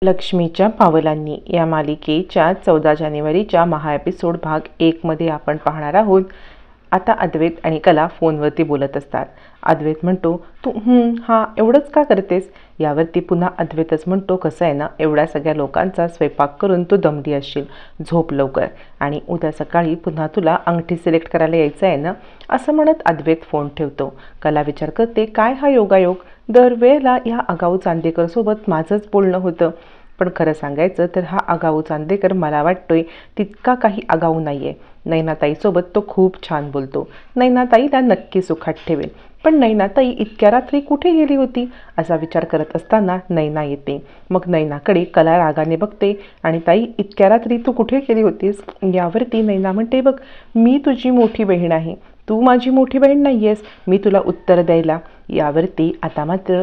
लक्ष्मीच्या पावलांनी या मालिकेच्या 14 जानेवारीच्या महा एपिसोड भाग 1 मध्ये आपण पाहणार आहोत. आता अद्वैत आणि कला फोनवरती बोलत असतात. अद्वैत म्हणतो, तू हा एवढंच का करतेस? यावरती पुन्हा अद्वैतच म्हणतो, कसं आहे ना, एवढ्या सगळ्या लोकांचा स्वयंपाक करून तू दमली असशील, झोप लवकर आणि उद्या सकाळी पुन्हा तुला अंगठी सिलेक्ट करायला यायचं आहे ना. असं म्हणत अद्वैत फोन ठेवतो. कला विचार करते, काय हा योगायोग, दरवेळेला ह्या आगाऊ चांदेकरसोबत माझंच बोलणं होतं. पण खरं सांगायचं तर हा आगाऊ चांदेकर मला वाटतोय तितका काही आगाऊ नाही आहे. नैनाताईसोबत तो खूप छान बोलतो. नैनाताईला नक्की सुखात ठेवेल. पण नैनाताई इतक्या रात्री कुठे गेली होती असा विचार करत असताना नैना येते. मग नैनाकडे कला रागाने बघते आणि ताई, इतक्या रात्री तू कुठे गेली होतीस? यावरती नैना म्हणते, बघ, मी तुझी मोठी बहीण आहे, तू माझी मोठी बहीण नाही आहेस, मी तुला उत्तर द्यायला. यावरती आता मात्र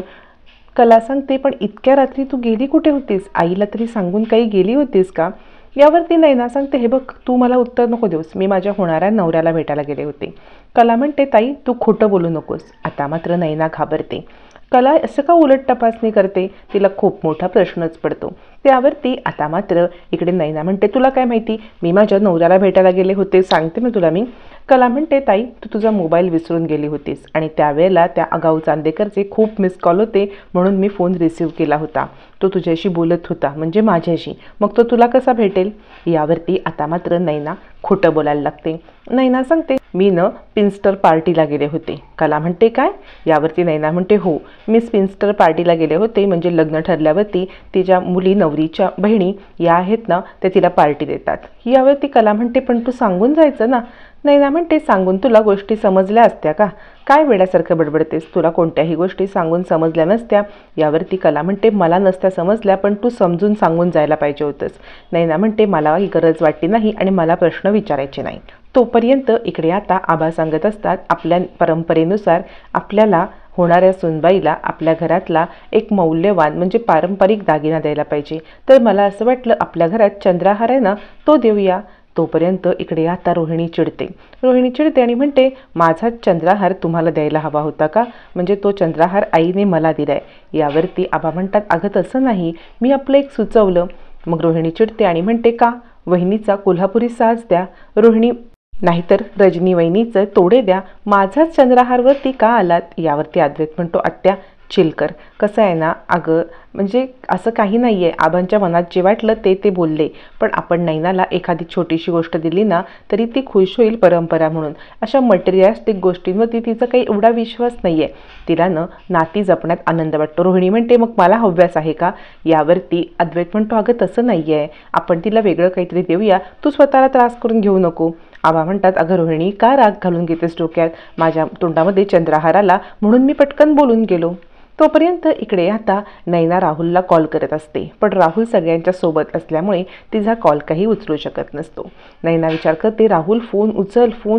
कला सांगते, पण इतक्या रात्री तू गेली कुठे होतीस? आईला तरी सांगून काही गेली होतीस का? यावरती नैना सांगते, हे बघ, तू मला उत्तर नको देऊस, मी माझ्या होणाऱ्या नवऱ्याला भेटायला गेले होते. कला म्हणते, ताई तू खोटं बोलू नकोस. आता मात्र नैना घाबरते. कला असं का उलट तपासणी करते? तिला खूप मोठा प्रश्नच पडतो. त्यावरती आता मात्र इकडे नैना म्हणते, तुला काय माहिती, मी माझ्या नवऱ्याला भेटायला गेले होते, सांगते ना तुला मी. कला म्हणते, ताई तू तुझा मोबाईल विसरून गेली होतीस आणि त्यावेळेला त्या आगाऊ चांदेकरचे खूप मिस कॉल होते, म्हणून मी फोन रिसीव्ह केला होता. तो तुझ्याशी बोलत होता, म्हणजे माझ्याशी, मग तो तुला कसा भेटेल? यावरती आता मात्र नैना खोटं बोलायला लागते. नैना सांगते, मी स्पिन्स्टर पार्टीला गेले होते. कला म्हणते, काय? यावरती नैना म्हणते, हो, मी स्पिन्स्टर पार्टीला गेले होते, म्हणजे लग्न ठरल्यावरती तिच्या मुली नवरीच्या बहिणी या आहेत ना, त्या तिला पार्टी देतात. यावरती कला म्हणते, पण तू सांगून जायचं ना. नैना म्हणते, सांगून तुला गोष्टी समजल्या असत्या का? काय वेड्यासारखं बडबडतेस, तुला कोणत्याही गोष्टी सांगून समजल्या नसत्या. यावरती कला म्हणते, मला नसत्या समजल्या, पण तू समजून सांगून जायला पाहिजे होतंस. नैना म्हणते, मला ही गरज वाटली नाही आणि मला प्रश्न विचारायचे नाही. तोपर्यंत इकडे आता आबा सांगत असतात, आपल्या परंपरेनुसार आपल्याला होणाऱ्या सुनबाईला आपल्या घरातला एक मौल्यवान म्हणजे पारंपरिक दागिना द्यायला पाहिजे. तर मला असं वाटलं आपल्या घरात चंद्रहार आहे ना, तो देऊया. तोपर्यंत इकडे आता रोहिणी चिडते आणि म्हणते, माझा चंद्रहार तुम्हाला द्यायला हवा होता का? म्हणजे तो चंद्रहार आईने मला दिलाय. यावरती आबा म्हणतात, अगं तसं नाही, मी आपलं एक सुचवलं. मग रोहिणी चिडते आणि म्हणते, का? वहिनीचा कोल्हापुरी साज द्या. रोहिणी, नाहीतर रजनी वहिनीचं तोडे द्या, माझाच चंद्रहारवरती का आलात? यावरती अद्वैत म्हणतो, आत्या चिलकर, कसं आहे ना, अगं म्हणजे असं काही नाही आहे, आबांच्या मनात जे वाटलं ते बोलले. पण आपण नैनाला एखादी छोटीशी गोष्ट दिली ना, तरी ती खुश होईल परंपरा म्हणून. अशा मटेरियलिस्टिक गोष्टींवरती तिचा काही एवढा विश्वास नाही आहे. तिला नाती जपण्यात आनंद वाटतो. रोहिणी म्हणते, मग मला हव्यास आहे का? यावरती अद्वैत म्हणतो, अगं तसं नाही आहे, आपण तिला वेगळं काहीतरी देऊया, तू स्वतःला त्रास करून घेऊ नको. आबा म्हणतात, अगं रोहिणी, का राग घालून घेतेस डोक्यात? माझ्या तोंडामध्ये चंद्रहार आला म्हणून मी पटकन बोलून गेलो. तोपर्यंत इकडे आता नैना राहुलला कॉल करत असते, पण राहुल सगळ्यांच्या सोबत असल्यामुळे तिचा कॉल काही उचलू शकत नसतो. नैना विचार करते, राहुल फोन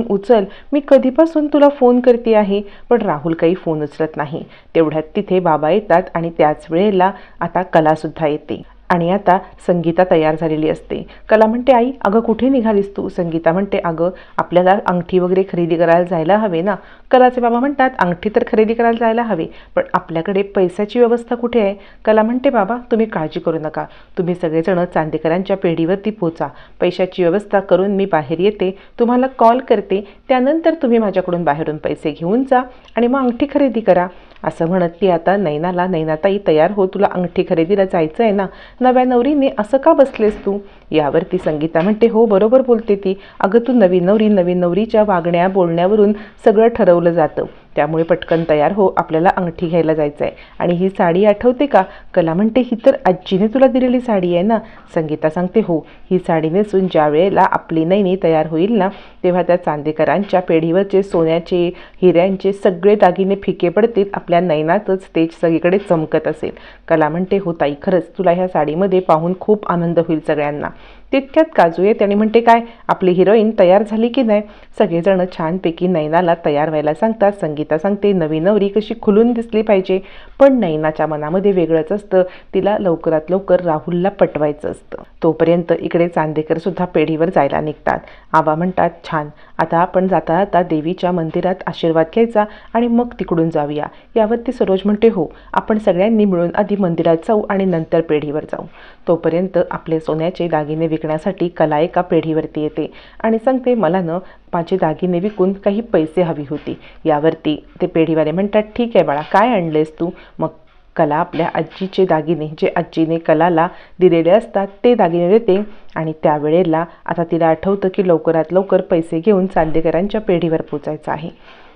उचल, मी कधीपासून तुला फोन करते आहे. पण राहुल काही फोन उचलत नाही. तेवढ्यात तिथे बाबा येतात आणि त्याच वेळेला आता कलासुद्धा येते. आणि आता संगीता तयार झालेली असते. कला म्हणते, आई अगं कुठे निघालीस तू? संगीता म्हणते, अगं आपल्याला अंगठी वगैरे खरेदी करायला जायला हवे ना. कलाचे बाबा म्हणतात, अंगठी तर खरेदी करायला जायला हवे, पण आपल्याकडे पैशाची व्यवस्था कुठे आहे? कला म्हणते, बाबा तुम्ही काळजी करू नका, तुम्ही सगळेजण चांदेकरांच्या पेढीवरती पोचा, पैशाची व्यवस्था करून मी बाहेर येते, तुम्हाला कॉल करते, त्यानंतर तुम्ही माझ्याकडून बाहेरून पैसे घेऊन जा आणि मग अंगठी खरेदी करा. असं म्हणत ती आता नैनाला, नैनाताई तयार हो, तुला अंगठी खरेदीला जायचं आहे ना, नव्या नवरीने असं का बसलेस तू? यावरती संगीता म्हणते, हो बरोबर बोलते ती, अगं तू नवीन नवरीच्या वागण्या बोलण्यावरून सगळं ठरवलं जातं, त्यामुळे पटकन तयार हो, आपल्याला अंगठी घ्यायला जायचं आहे. आणि ही साडी आठवते का? कला म्हणते, ही तर आजीने तुला दिलेली साडी आहे ना. संगीता सांगते, हो, ही साडी नेसून ज्या वेळेला आपली नैनी तयार होईल ना, तेव्हा त्या चांदेकरांच्या पेढीवरचे सोन्याचे हिऱ्यांचे सगळे दागिने फिके पडतील, आपल्या नैनातच तेज सगळीकडे चमकत असेल. कला म्हणते, हो ताई, खरंच तुला ह्या साडीमध्ये पाहून खूप आनंद होईल सगळ्यांना. तितक्यात काजू येते आणि म्हणते, काय आपली हिरोईन तयार झाली की नाही? सगळेजण छानपैकी नैनाला तयार व्हायला सांगतात. संगीता सांगते नवी नवरी कशी खुलून दिसली पाहिजे, पण नैनाच्या मनामध्ये वेगळंच असतं. तिला लवकरात लवकर राहुलला पटवायचं असतं. तोपर्यंत इकडे चांदेकर सुद्धा पेढीवर जायला निघतात. आबा म्हणतात, छान, आता आपण जाता जाता देवीच्या मंदिरात आशीर्वाद घ्यायचा आणि मग तिकडून जाऊया. यावरती सरोज म्हणते, हो, आपण सगळ्यांनी मिळून आधी मंदिरात जाऊ आणि नंतर पेढीवर जाऊ. तोपर्यंत आपले सोन्याचे दागिने विकण्यासाठी कला एका पेढीवरती येते आणि सांगते, मला माझे दागिने विकून काही पैसे हवी होती. यावरती ते पेढीवाले म्हणतात, ठीक आहे बाळा, काय आणलेस तू? मग कला आपल्या आजीचे दागिने, जे आजीने कलाला दिलेले असतात, ते दागिने देते. आणि त्यावेळेला आता तिला आठवतं की लवकरात लवकर पैसे घेऊन चांदेकरांच्या पेढीवर पोचायचं आहे.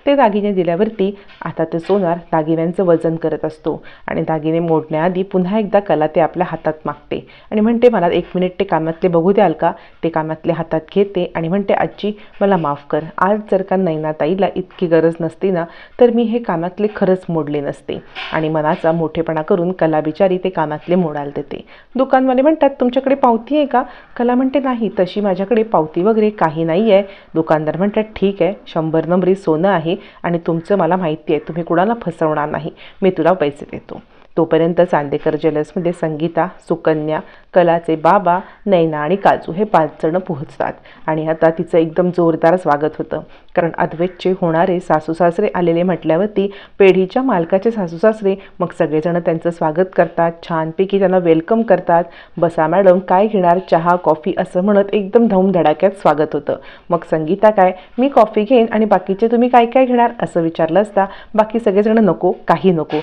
ते दागिने दिल्यावरती आता ते सोनार दागिन्यांचं वजन करत असतो आणि दागिने मोडण्याआधी पुन्हा एकदा कला ते आपल्या हातात मागते आणि म्हणते, मला 1 मिनिट ते कानातले बघू द्याल का? ते कानातले हातात घेते आणि म्हणते, आजी मला माफ कर, आज जर का नैनाताईला इतकी गरज नसती ना, तर मी हे कानातले खरंच मोडले नसते. आणि मनाचा मोठेपणा करून कला बिचारी ते कानातले मोडायला देते. दुकानवाले म्हणतात, तुमच्याकडे पावती आहे का? कला म्हणते, नाही, तशी माझ्याकडे पावती वगैरे काही नाही आहे. दुकानदार म्हणतात, ठीक आहे, 100 नंबरी सोनं आहे आणि तुमचं मला माहिती आहे, तुम्ही कुणाला फसवणार नाही, मी तुला पैसे देतो. तोपर्यंत चांदेकर ज्वेलर्समध्ये संगीता, सुकन्या, कलाचे बाबा, नैना आणि काजू हे 5 जण पोहोचतात. आणि आता तिचं एकदम जोरदार स्वागत होतं, कारण अद्वैतचे होणारे सासू सासरे आलेले म्हटल्यावरती पेढीच्या मालकाचे सासू सासरे मग सगळेजण त्यांचं स्वागत करतात, छानपैकी त्यांना वेलकम करतात. बसा मॅडम, काय घेणार, चहा कॉफी असं म्हणत एकदम धूमधडाक्यात स्वागत होतं. मग संगीता, काय, मी कॉफी घेईन आणि बाकीचे तुम्ही काय काय घेणार असं विचारलं असता बाकी सगळेजण नको, काही नको.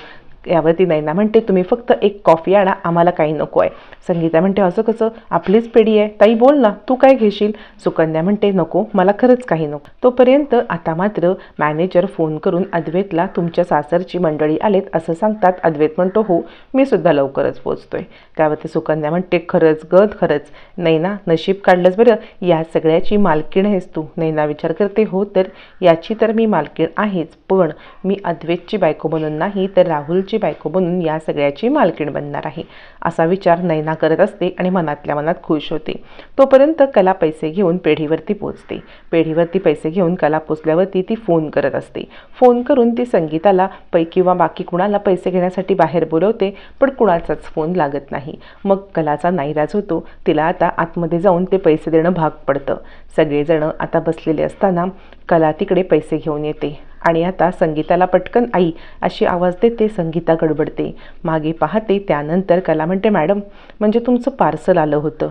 यावरती नैना म्हणते, तुम्ही फक्त 1 कॉफी आणा, आम्हाला काही नको आहे. संगीता म्हणते, असं कसं, आपलीच पेढी आहे, ताई बोल ना, तू काय घेशील? सुकन्या म्हणते, नको, मला खरंच काही नको. तोपर्यंत आता मात्र मॅनेजर फोन करून अद्वैतला तुमच्या सासरची मंडळी आलेत असं सांगतात. अद्वैत म्हणतो, हो, मी सुद्धा लवकरच पोचतोय. त्यावरती सुकन्या म्हणते, खरंच गद, खरंच नैना, नशीब काढलंच बरं, या सगळ्याची मालकीण आहेस तू. नैना विचार करते, हो तर याची तर मी मालकीण आहेच, पण मी अद्वैतची बायको बनून नाही तर राहुल बायको बनून या सगळ्याची मालकीण बनणार आहे, असा विचार नैना करत असते आणि मनातल्या मनात खुश होते. तोपर्यंत कला पैसे घेऊन पेढीवरती पोचते. पेढीवरती पैसे घेऊन कला पोचल्यावरती ती फोन करत असते. फोन करून ती संगीताला किंवा बाकी कुणाला पैसे घेण्यासाठी बाहेर बोलवते, पण कुणाचाच फोन लागत नाही. मग कलाचा नाईलाज होतो, तिला आता आतमध्ये जाऊन ते पैसे देणं भाग पडतं. सगळेजण आता बसलेले असताना कला तिकडे पैसे घेऊन येते आणि आता संगीताला पटकन आई अशी आवाज देते. संगीता गडबडते, मागे पाहते. त्यानंतर कला म्हणते, मॅडम, म्हणजे तुमचं पार्सल आलं होतं,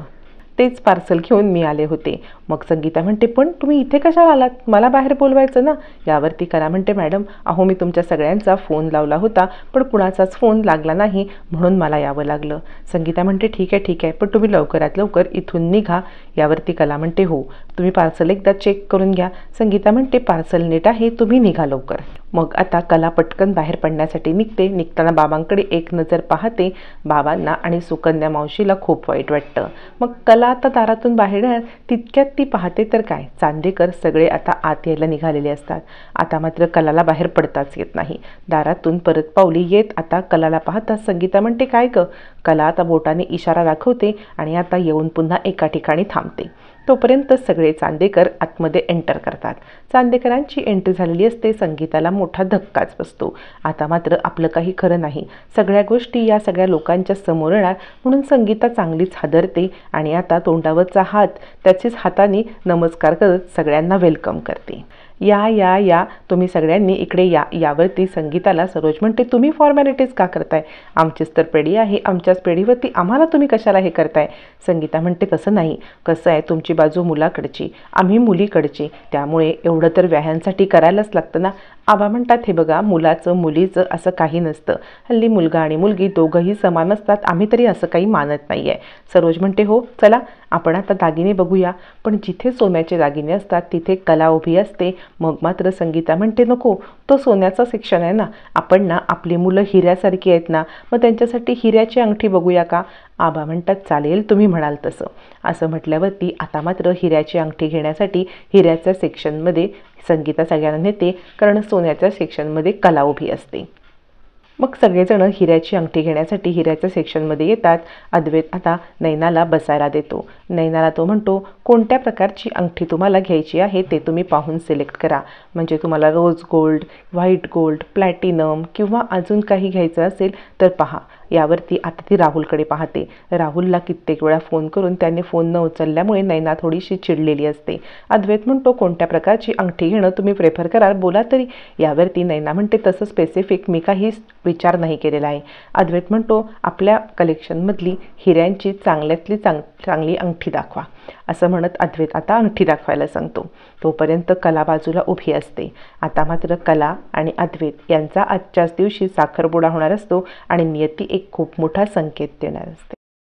तेच पार्सल घेऊन मी आले होते. मग संगीता म्हणते, पण तुम्ही इथे कशाला आलात, मला बाहेर बोलवायचं ना? यावरती कला म्हणते, मॅडम, अहो मी तुमच्या सगळ्यांचा फोन लावला होता, पण कुणाचाच फोन लागला नाही, म्हणून मला यावं लागलं. संगीता म्हणते, ठीक आहे ठीक आहे, पण तुम्ही लवकरात लवकर इथून निघा. यावरती कला म्हणते, हो, तुम्ही पार्सल एकदा चेक करून घ्या. संगीता म्हणते, पार्सल नीट आहे, तुम्ही निघा लवकर. मग आता कला पटकन बाहेर पडण्यासाठी निघते. निघताना बाबांकडे एक नजर पाहते. बाबांना आणि सुकन्या मावशीला खूप वाईट वाटतं. मग कला आता दारातून बाहेर येणार, तितक्यात ती पाहते तर काय, चांदेकर सगळे आता आत यायला निघालेले असतात. आता मात्र कलाला बाहेर पडताच येत नाही. दारातून परत पावली येत आता कलाला पाहता संगीता म्हणते, काय ग? कला आता बोटाने इशारा दाखवते आणि आता येऊन पुन्हा एका ठिकाणी थांबते. तोपर्यंत सगळे चांदेकर आतमध्ये एंटर करतात. चांदेकरांची एंट्री झालेली असते. संगीताला मोठा धक्काच बसतो. आता मात्र आपलं काही खरं नाही, सगळ्या गोष्टी या सगळ्या लोकांच्या समोर येणार म्हणून संगीता चांगलीच हादरते आणि आता तोंडावरचा हात त्याचीच हाताने नमस्कार करत सगळ्यांना वेलकम करते. या या या, तुम्ही सगळ्यांनी इकडे या. यावरती संगीताला सरोज म्हणते, तुम्ही फॉर्मॅलिटीज का करताय? आमचीच तर पेढी आहे, आमच्याच पेढीवरती आम्हाला तुम्ही कशाला हे करताय? संगीता म्हणते, तसं नाही, कसं आहे, तुमची बाजू मुलाकडची, आम्ही मुलीकडची, त्यामुळे एवढं तर व्याह्यांसाठी करायलाच लागतं ना. आबा म्हणतात, हे बघा, मुलाचं मुलीचं असं काही नसतं, हल्ली मुलगा आणि मुलगी दोघंही समान असतात, आम्ही तरी असं काही मानत नाही आहे. सरोज म्हणते, हो चला आपण आता दागिने बघूया. पण जिथे सोन्याचे दागिने असतात तिथे कला उभी असते. मग मात्र संगीता म्हणते, नको, तो सोन्याचा सेक्शन आहे ना, आपण ना आपली मुलं हिऱ्यासारखी आहेत ना, मग त्यांच्यासाठी हिऱ्याची अंगठी बघूया का? आबा म्हणतात, चालेल, तुम्ही म्हणाल तसं. असं म्हटल्यावरती आता मात्र हिऱ्याची अंगठी घेण्यासाठी हिऱ्याच्या सेक्शनमध्ये संगीता सगळ्यांना नेते, कारण सोन्याच्या सेक्शनमध्ये कला उभी असते. मग सगळेजण हिऱ्याची अंगठी घेण्यासाठी हिऱ्याच्या सेक्शनमध्ये येतात. अद्वैत आता नैनाला बसायला देतो. नैनाला तो म्हणतो, कोणत्या प्रकारची अंगठी तुम्हाला घ्यायची आहे ते तुम्ही पाहून सिलेक्ट करा. म्हणजे तुम्हाला rose gold, white gold, platinum किंवा अजून काही घ्यायचं असेल तर पहा. यावरती आता ती राहुलकडे पाहते. राहुलला कित्येक वेळा फोन करून त्याने फोन न उचलल्यामुळे नैना थोडीशी चिडलेली असते. अद्वैत म्हणतो, कोणत्या प्रकारची अंगठी घेणं तुम्ही प्रेफर कराल, बोला तरी. यावरती नैना म्हणते, तसं स्पेसिफिक मी काही विचार नाही केलेला आहे. अद्वैत म्हणतो, आपल्या कलेक्शनमधली हिऱ्यांची चांगल्यातली चांगली अंगठी दाखवा. असं म्हणत अद्वैत आता अंगठी दाखवायला सांगतो. तोपर्यंत कला बाजूला उभी असते. आता मात्र कला आणि अद्वैत यांचा आजच्याच दिवशी साखरपुडा होणार असतो आणि नियती एक खूप मोठा संकेत देणार असते.